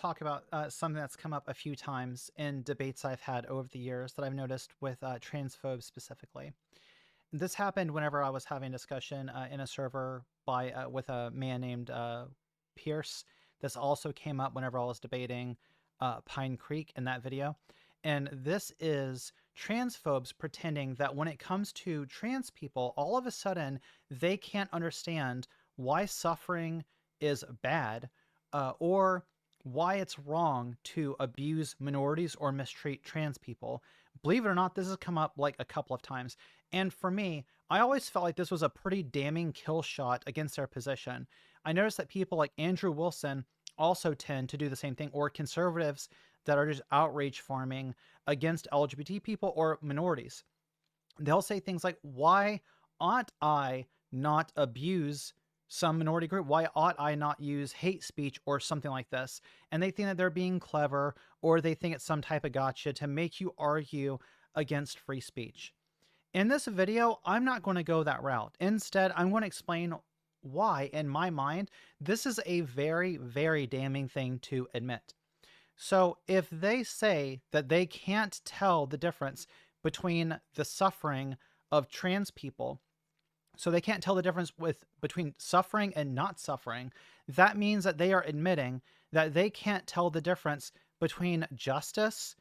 talk about something that's come up a few times in debates I've had over the years that I've noticed with transphobes specifically. This happened whenever I was having a discussion in a server by with a man named Pierce. This also came up whenever I was debating Pine Creek in that video. And this is transphobes pretending that when it comes to trans people, all of a sudden they can't understand why suffering is bad or why it's wrong to abuse minorities or mistreat trans people. Believe it or not, this has come up like a couple of times. And for me, I always felt like this was a pretty damning kill shot against their position. I noticed that people like Andrew Wilson also tend to do the same thing, or conservatives that are just outrage farming against LGBT people or minorities. They'll say things like, why ought I not abuse some minority group? Why ought I not use hate speech or something like this? And they think that they're being clever, or they think it's some type of gotcha to make you argue against free speech. In this video, I'm not going to go that route. Instead, I'm going to explain why, in my mind, this is a very, very damning thing to admit. So if they say that they can't tell the difference between the suffering of trans people, so they can't tell the difference between suffering and not suffering, that means that they are admitting that they can't tell the difference between justice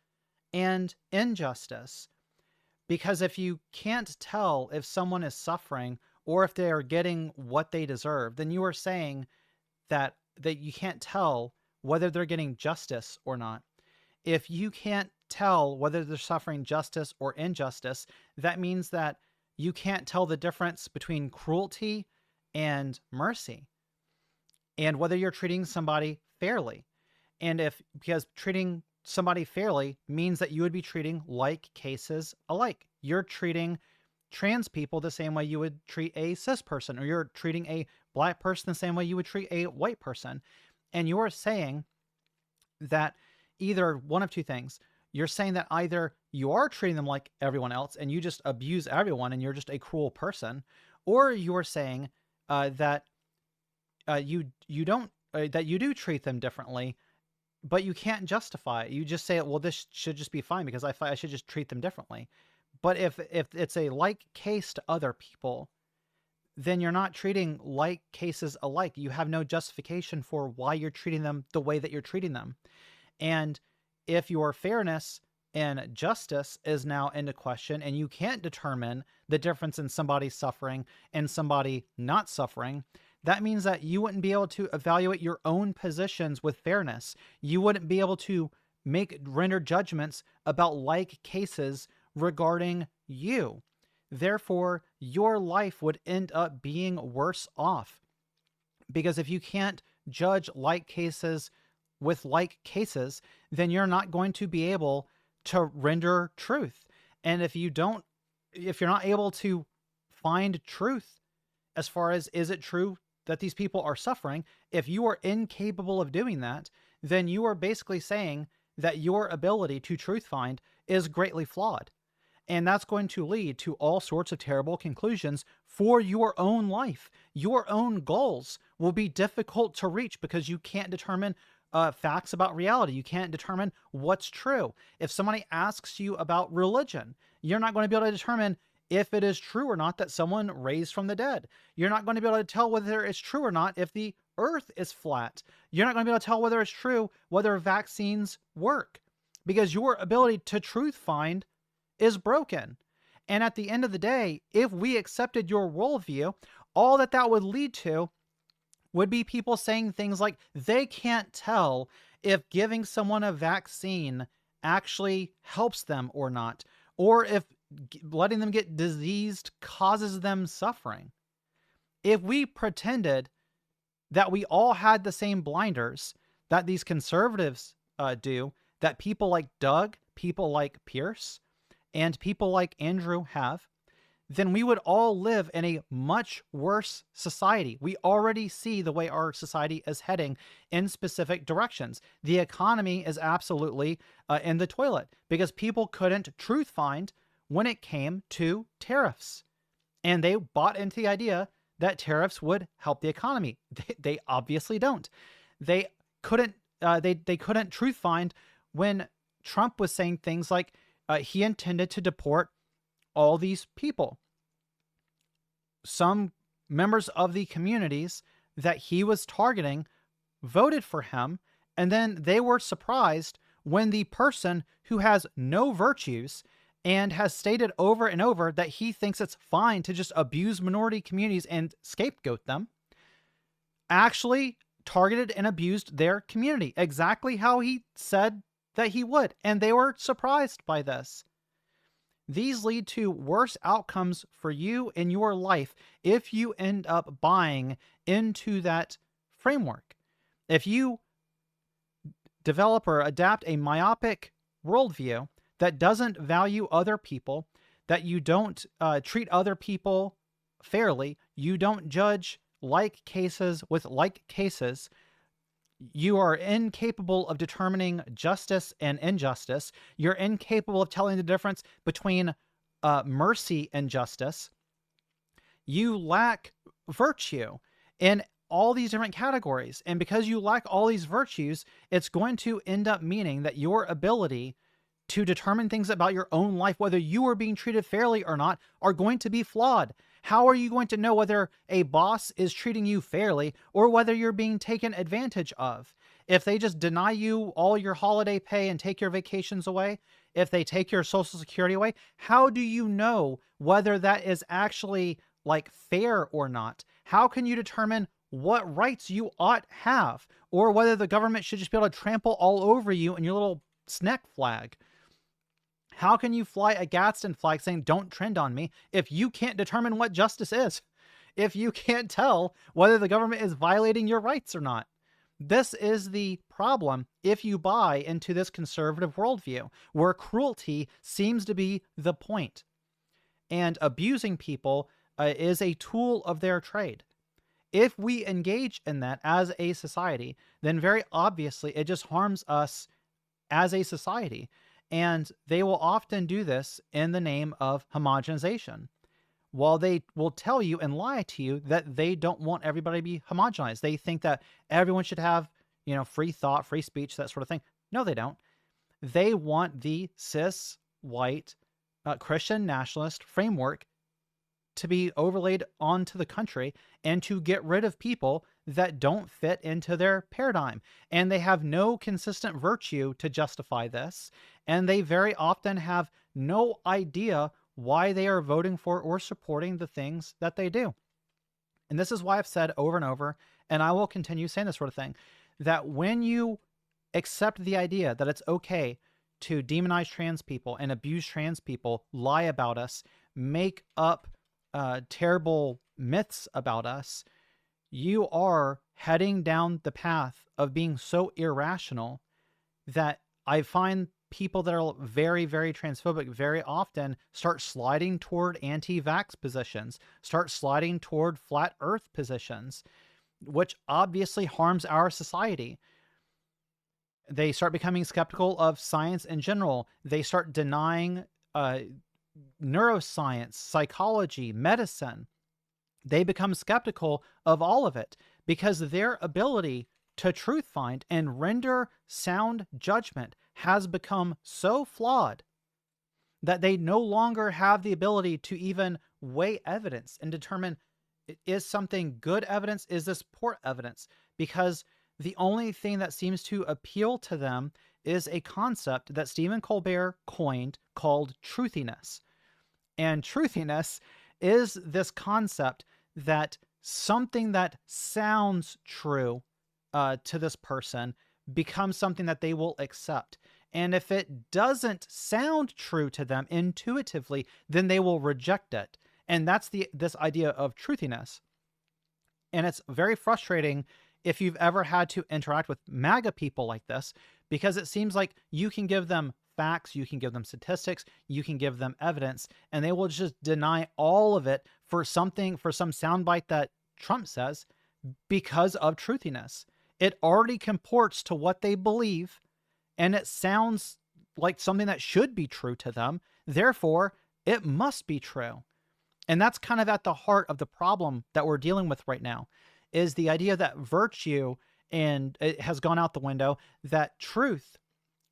and injustice. Because if you can't tell if someone is suffering or if they are getting what they deserve, then you are saying that you can't tell whether they're getting justice or not. If you can't tell whether they're suffering justice or injustice, that means that you can't tell the difference between cruelty and mercy, and whether you're treating somebody fairly. And because treating somebody fairly means that you would be treating like cases alike. You're treating trans people the same way you would treat a cis person, or you're treating a black person the same way you would treat a white person. And you're saying that either one of two things. You're saying that either you are treating them like everyone else and you just abuse everyone and you're just a cruel person, or you're saying that you don't that you do treat them differently, but you can't justify it. You just say, well, this should just be fine because I should just treat them differently. But if it's a like case to other people, then you're not treating like cases alike. You have no justification for why you're treating them the way that you're treating them. And if your fairness and justice is now into question and you can't determine the difference in somebody suffering and somebody not suffering, that means that you wouldn't be able to evaluate your own positions with fairness. You wouldn't be able to render judgments about like cases regarding you. Therefore, your life would end up being worse off. Because if you can't judge like cases with like cases, then you're not going to be able to render truth. And if you're not able to find truth as far as, is it true that these people are suffering? If you are incapable of doing that, then you are basically saying that your ability to truth find is greatly flawed. And that's going to lead to all sorts of terrible conclusions for your own life. Your own goals will be difficult to reach because you can't determine facts about reality. You can't determine what's true. If somebody asks you about religion, you're not going to be able to determine if it is true or not that someone raised from the dead. You're not going to be able to tell whether it's true or not if the earth is flat. You're not going to be able to tell whether it's true whether vaccines work, because your ability to truth find is broken. And at the end of the day, if we accepted your worldview, all that would lead to would be people saying things like they can't tell if giving someone a vaccine actually helps them or not, or if letting them get diseased causes them suffering. If we pretended that we all had the same blinders that these conservatives do, that people like Doug, people like Pierce, and people like Andrew have, then we would all live in a much worse society. We already see the way our society is heading in specific directions. The economy is absolutely in the toilet because people couldn't truth find when it came to tariffs. And they bought into the idea that tariffs would help the economy. They obviously don't. They couldn't they couldn't truth find when Trump was saying things like he intended to deport all these people. Some members of the communities that he was targeting voted for him, and then they were surprised when the person who has no virtues and has stated over and over that he thinks it's fine to just abuse minority communities and scapegoat them, actually targeted and abused their community exactly how he said that he would. And they were surprised by this. These lead to worse outcomes for you in your life if you end up buying into that framework. If you develop or adapt a myopic worldview that doesn't value other people, that you don't treat other people fairly, you don't judge like cases with like cases, you are incapable of determining justice and injustice, you're incapable of telling the difference between mercy and justice, you lack virtue in all these different categories. And because you lack all these virtues, it's going to end up meaning that your ability to determine things about your own life, whether you are being treated fairly or not, are going to be flawed. How are you going to know whether a boss is treating you fairly or whether you're being taken advantage of? If they just deny you all your holiday pay and take your vacations away, if they take your Social Security away, how do you know whether that is actually like fair or not? How can you determine what rights you ought have, or whether the government should just be able to trample all over you and your little snack flag? How can you fly a Gadsden flag saying, don't trend on me, if you can't determine what justice is? If you can't tell whether the government is violating your rights or not? This is the problem if you buy into this conservative worldview, where cruelty seems to be the point, and abusing people is a tool of their trade. If we engage in that as a society, then very obviously it just harms us as a society. And they will often do this in the name of homogenization. While they will tell you and lie to you that they don't want everybody to be homogenized. They think that everyone should have, free thought, free speech, that sort of thing. No, they don't. They want the cis, white, Christian nationalist framework to be overlaid onto the country and to get rid of people that don't fit into their paradigm. And they have no consistent virtue to justify this. And they very often have no idea why they are voting for or supporting the things that they do. And this is why I've said over and over, and I will continue saying this sort of thing, that when you accept the idea that it's okay to demonize trans people and abuse trans people, lie about us, make up terrible myths about us, you are heading down the path of being so irrational that I find people that are very, very transphobic very often start sliding toward anti-vax positions, start sliding toward flat earth positions, which obviously harms our society. They start becoming skeptical of science in general. They start denying neuroscience, psychology, medicine. They become skeptical of all of it because their ability to truth find and render sound judgment has become so flawed that they no longer have the ability to even weigh evidence and determine, is something good evidence? Is this poor evidence? Because the only thing that seems to appeal to them is a concept that Stephen Colbert coined called truthiness. And truthiness is this concept that something that sounds true to this person becomes something that they will accept. And if it doesn't sound true to them intuitively, then they will reject it. And that's this idea of truthiness. And it's very frustrating if you've ever had to interact with MAGA people like this, because it seems like you can give them facts, you can give them statistics, you can give them evidence, and they will just deny all of it for some soundbite that Trump says because of truthiness. It already comports to what they believe, and it sounds like something that should be true to them. Therefore, it must be true. And that's kind of at the heart of the problem that we're dealing with right now, is the idea that virtue and it has gone out the window, that truth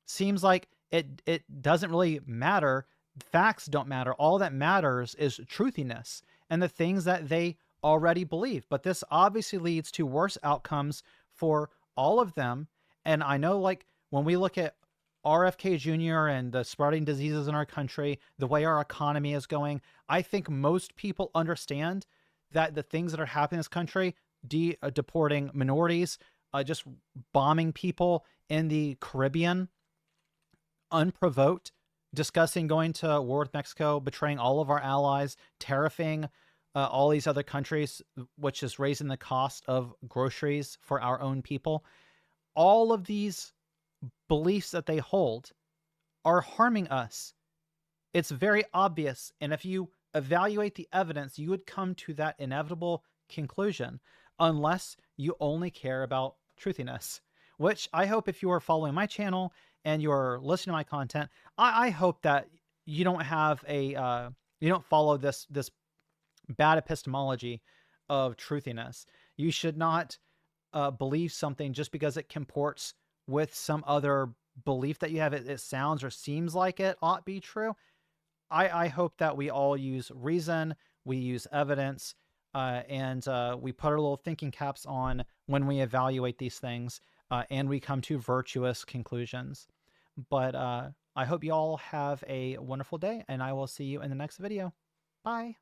seems like it doesn't really matter. Facts don't matter. All that matters is truthiness and the things that they already believe. But this obviously leads to worse outcomes for all of them. And I know, like, when we look at RFK Jr. and the spreading diseases in our country, the way our economy is going, I think most people understand that the things that are happening in this country, deporting minorities, just bombing people in the Caribbean, unprovoked, discussing going to war with Mexico, betraying all of our allies, tariffing all these other countries, which is raising the cost of groceries for our own people. All of these beliefs that they hold are harming us. It's very obvious. And if you evaluate the evidence, you would come to that inevitable conclusion, unless you only care about truthiness, which I hope, if you are following my channel and you're listening to my content, I hope that you don't have a, you don't follow this bad epistemology of truthiness. You should not believe something just because it comports with some other belief that you have. It sounds or seems like it ought be true. I hope that we all use reason, we use evidence, and we put our little thinking caps on when we evaluate these things, and we come to virtuous conclusions. But I hope you all have a wonderful day, and I will see you in the next video. Bye.